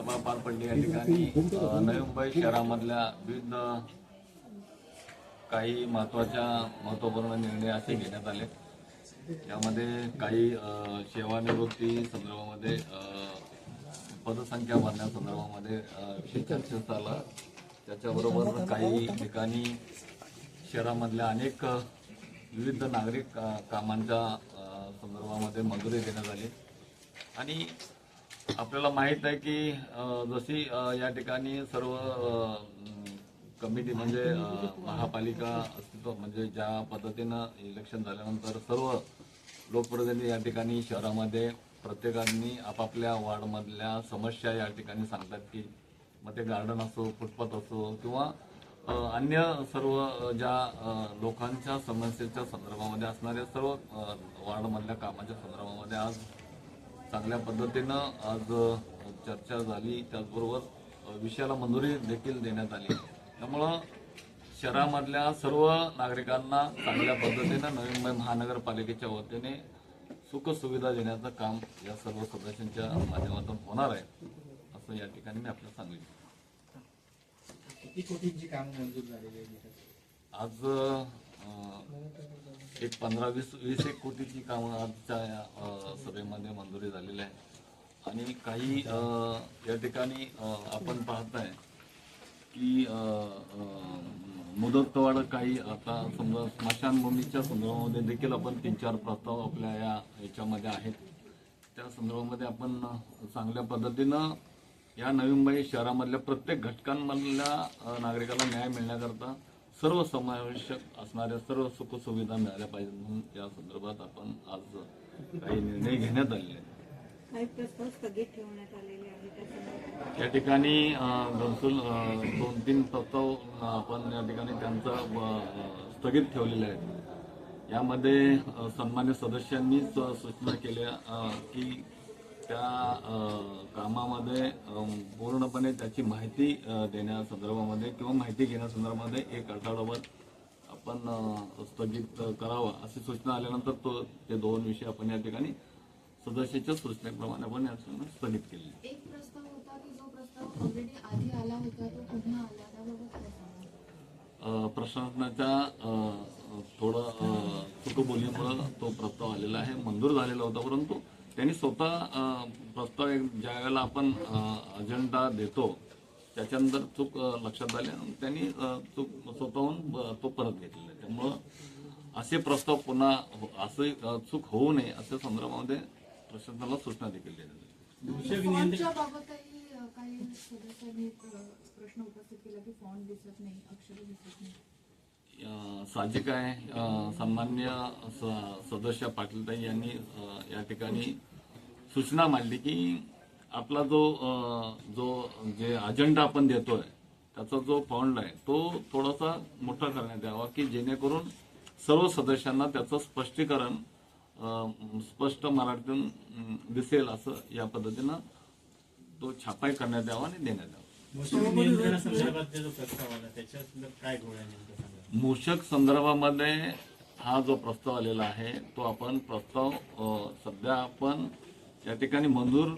सभा पार पडली। या ठिकाणी नवी मुंबई शहरामधल्या विविध काही महत्त्वपूर्ण निर्णय असे घेण्यात आले। यामध्ये काही सेवानिवृत्ती संदर्भामध्ये पदसंख्या भरण्यासंदर्भामध्ये विशेष चर्चा झाला। त्याच्याबरोबर काही ठिकाणी शहरामधल्या अनेक विविध नागरिक कामांच्या संदर्भामध्ये मंजुरी देण्यात आली। आणि आपल्याला माहित आहे की जशी या ठिकाणी सर्व कमिटी म्हणजे महापालिका अस्तित्व म्हणजे ज्या पद्धतीनं इलेक्शन झाल्यानंतर सर्व लोकप्रतिनिधी या ठिकाणी शहरामध्ये प्रत्येकाने आपापल्या वार्डमधल्या समस्या या ठिकाणी सांगतात की मग ते गार्डन असो, फुटपाथ असो किंवा अन्य सर्व ज्या लोकांच्या समस्येच्या संदर्भामध्ये असणाऱ्या सर्व वार्डमधल्या कामाच्या संदर्भामध्ये आज चांगल्या पद्धतीनं आज चर्चा झाली। त्याचबरोबर विषयाला मंजुरी देखील देण्यात आली। त्यामुळं शहरामधल्या सर्व नागरिकांना चांगल्या पद्धतीनं नवी मुंबई महानगरपालिकेच्या वतीने सुखसुविधा देण्याचं काम या सर्व सदस्यांच्या माध्यमातून होणार आहे, असं या ठिकाणी मी आपल्याला सांगितलं। किती कोटींची काम मंजूर झालेली आहे? आज एक 15-20 कोटीची कामं आजच्या या सभेमध्ये मंजुरी झालेली आहे। आणि काही या ठिकाणी आपण पाहताय की मुदतवाढ काही आता समजा स्मशानभूमीच्या संदर्भामध्ये देखील आपण 3-4 प्रस्ताव आपल्या याच्यामध्ये आहेत। त्या संदर्भामध्ये आपण चांगल्या पद्धतीनं या नवी मुंबई शहरामधल्या प्रत्येक घटकांमधल्या नागरिकाला न्याय मिळण्याकरता सर्व समावेशक असणाऱ्या सर्व सुखसुविधा मिळाल्या पाहिजेत म्हणून या संदर्भात आपण आज काही निर्णय घेण्यात आलेले आहेत। काही प्रस्ताव स्थगित ठेवण्यात आलेले आहेत। या ठिकाणी 2-3 प्रस्ताव आपण या ठिकाणी त्यांचा स्थगित ठेवलेले आहेत। यामध्ये सन्मान्य सदस्यांनीच सूचना केल्या की त्या कामामध्ये पूर्णपणे त्याची माहिती देण्यासंदर्भामध्ये किंवा माहिती घेण्यासंदर्भामध्ये एक आठवडाभर आपण स्थगित करावा अशी सूचना आल्यानंतर ते 2 विषय आपण या ठिकाणी सदस्याच्या सूचनेप्रमाणे आपण या स्थगित केले। एक प्रस्ताव होता की जो प्रस्ताव ऑलरेडी आधी आला होता तो पुन्हा आला, त्याबाबत काय सांगाल? प्रशासनाच्या थोडं चुकबोलीमुळे तो प्रस्ताव आलेला आहे, मंजूर झालेला होता, परंतु त्यांनी स्वतः प्रस्ताव ज्या वेळेला आपण अजेंडा देतो त्याच्यानंतर चूक लक्षात आली आणि त्यांनी चूक स्वतःहून तो परत घेतलेला आहे। त्यामुळं असे प्रस्ताव पुन्हा असे चूक होऊ नये अशा संदर्भामध्ये प्रशासनाला सूचना देखील देण्यात बाबतही काही सदस्यांनी प्रश्न उपस्थित केला की फॉन्ट दिसत नाही, अक्षर दिसत नाही। साहजिक आहे, सन्मान्य सदस्य पाटीलताई यांनी या ठिकाणी सूचना मांडली की आपला जे अजेंडा आपण देतोय त्याचा जो फॉन्ट आहे तो थोडासा मोठा करण्यात यावा की जेणेकरून सर्व सदस्यांना त्याचं स्पष्टीकरण स्पष्ट मराठीतून दिसेल असं या पद्धतीनं तो छापाई करण्यात यावा आणि देण्यात यावा। मूषक संदर्भामध्ये हा जो प्रस्ताव आलेला आहे तो आपण प्रस्ताव सध्या आपण या ठिकाणी मंजूर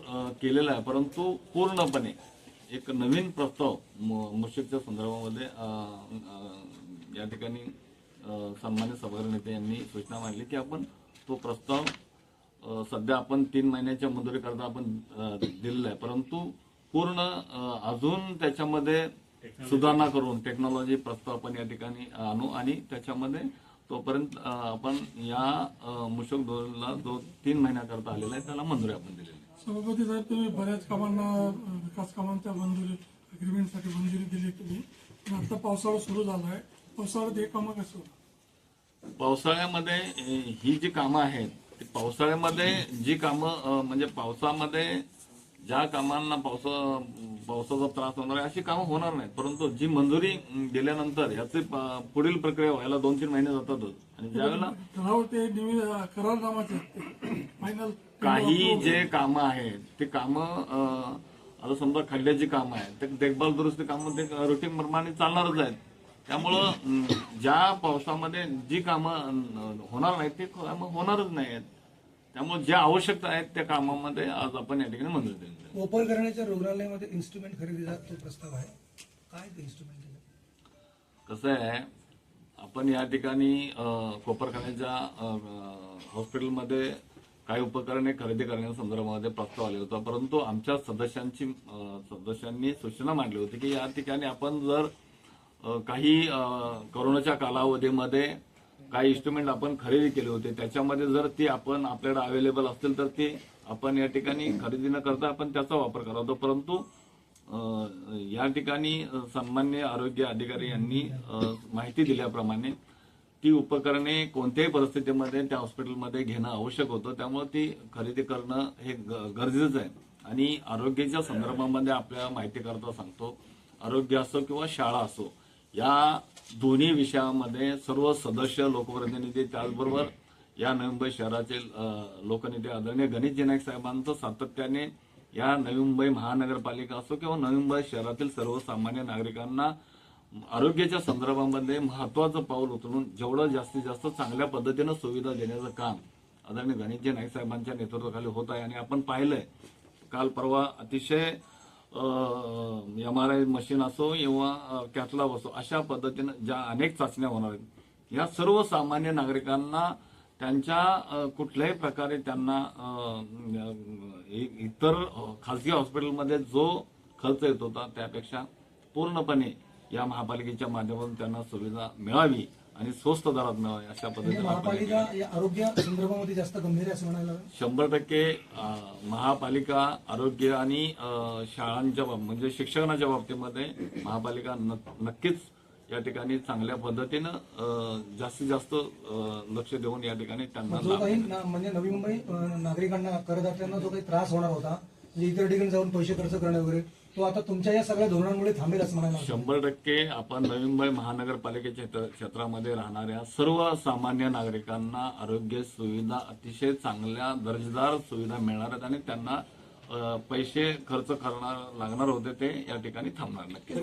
केलेला आहे, परंतु पूर्णपणे एक नवीन प्रस्ताव मूषकच्या संदर्भामध्ये या ठिकाणी सन्मान्य सभागृह नेते यांनी सूचना मांडली की आपण तो प्रस्ताव सध्या आपण 3 महिन्याच्या मंजुरीकरता आपण दिलेला आहे, परंतु पूर्ण अजून त्याच्यामध्ये सुधारणा करून टेक्नॉलॉजी प्रस्ताव आपण या ठिकाणी आणू आणि त्याच्यामध्ये तोपर्यंत आपण या मूषक धोरणाला जो 3 महिन्याकरता आलेला आहे त्याला मंजुरी आपण दिलेली आहे। सभापती साहेब, तुम्ही बऱ्याच कामांना विकास कामांच्या अग्रीमेंटसाठी मंजुरी दिली केली, पण आता पावसाळा सुरू झाला आहे, पावसाळ्यात हे कामं कसं होतं? पावसाळ्यामध्ये ही जी कामं आहेत ती पावसाळ्यामध्ये जी कामं म्हणजे पावसामध्ये ज्या कामांना पावसाचा त्रास होणार आहे अशी कामं होणार नाहीत, परंतु जी मंजुरी दिल्यानंतर याची पुढील प्रक्रिया व्हायला 2-3 महिने जातातच। आणि ज्यावेळेला काही जे कामं आहेत ते कामं आता समजा खड्ड्याची कामं आहेत ते देखभाल दुरुस्ती कामं ते रुटीन प्रमाणे चालणारच आहेत। त्यामुळं ज्या पावसामध्ये जी कामं होणार नाहीत ते कामं होणारच नाही आहेत। त्यामुळे ज्या आवश्यकता आहेत त्या कामामध्ये आज आपण या ठिकाणी मंजुरी दिली आहे. कोपरकरण्याच्या रुग्णालयामध्ये इन्स्ट्रुमेंट खरेदीचा तो प्रस्ताव आहे. काय ते इन्स्ट्रुमेंट? कसं आहे, आपण या ठिकाणी कोपरखान्याच्या हॉस्पिटलमध्ये काही उपकरणे खरेदी करण्याच्या संदर्भामध्ये प्रस्ताव आलेला होता, परंतु आमच्या सदस्यांनी सूचना मांडली होती की या ठिकाणी आपण जर काही कोरोनाच्या कालावधीमध्ये काही इन्स्ट्रुमेंट आपण खरेदी केले होते, त्याच्यामध्ये जर ती आपण आपल्याकडे अवेलेबल असतील तर ते आपण या ठिकाणी खरेदी न करता आपण त्याचा वापर करावा होता. परंतु या ठिकाणी सन्माननीय आरोग्य अधिकारी यांनी माहिती दिल्याप्रमाणे ती उपकरणे कोणत्याही परिस्थितीमध्ये त्या हॉस्पिटलमध्ये घेणं आवश्यक होतं, त्यामुळे ती खरेदी करणं हे गरजेचं आहे. आणि आरोग्याच्या संदर्भामध्ये आपल्याला माहिती करता सांगतो, आरोग्य असो किंवा शाळा असो, या दोन्ही विषयामध्ये सर्व सदस्य लोकप्रतिनिधी त्याचबरोबर या नवी मुंबई शहराचे लोकनेते आदरणीय गणेशजी नाईक साहेबांचं सातत्याने या नवी मुंबई महानगरपालिका असो किंवा नवी मुंबई शहरातील सर्वसामान्य नागरिकांना आरोग्याच्या संदर्भामध्ये महत्वाचं पाऊल उचलून जेवढं जास्तीत जास्त चांगल्या पद्धतीनं सुविधा देण्याचं काम आदरणीय गणेशजी नाईक साहेबांच्या नेतृत्वाखाली होत आहे. आणि आपण पाहिलंय काल परवा अतिशय MRI मशीन असो किंवा कॅथलॅब असो, अशा पद्धतीनं ज्या अनेक चाचण्या होणार आहेत, या सर्वसामान्य नागरिकांना त्यांच्या कुठल्याही प्रकारे त्यांना इतर खासगी हॉस्पिटलमध्ये जो खर्च येत होता त्यापेक्षा पूर्णपणे या महापालिकेच्या माध्यमातून त्यांना सुविधा मिळावी आणि स्वस्त दरात मिळावी अशा पद्धतीने महापालिका या आरोग्य संदर्भामध्ये जास्त गंभीर आहे असं म्हणायला लागेल. 100% महापालिका आरोग्य आणि शाळांच्या म्हणजे शिक्षणाच्या बाबतीमध्ये महापालिका नक्कीच या ठिकाणी चांगल्या पद्धतीनं जास्तीत जास्त लक्ष देऊन या ठिकाणी त्यांना जो काही म्हणजे नवी मुंबई नागरिकांना करदात्यांना जो काही त्रास होणार होता, म्हणजे इतर ठिकाणी जाऊन पैसे खर्च करणे वगैरे, तो आता तुमच्या या सगळ्या धोरणांमुळे थांबेल असं म्हणायला लागेल. 100% आपण नवी मुंबई महानगरपालिकेच्या क्षेत्रामध्ये राहणाऱ्या सर्व सामान्य नागरिकांना आरोग्य सुविधा अतिशय चांगल्या दर्जेदार सुविधा मिळणार आहेत आणि त्यांना पैसे खर्च लागणार होते ते या ठिकाणी थांबणार नक्की.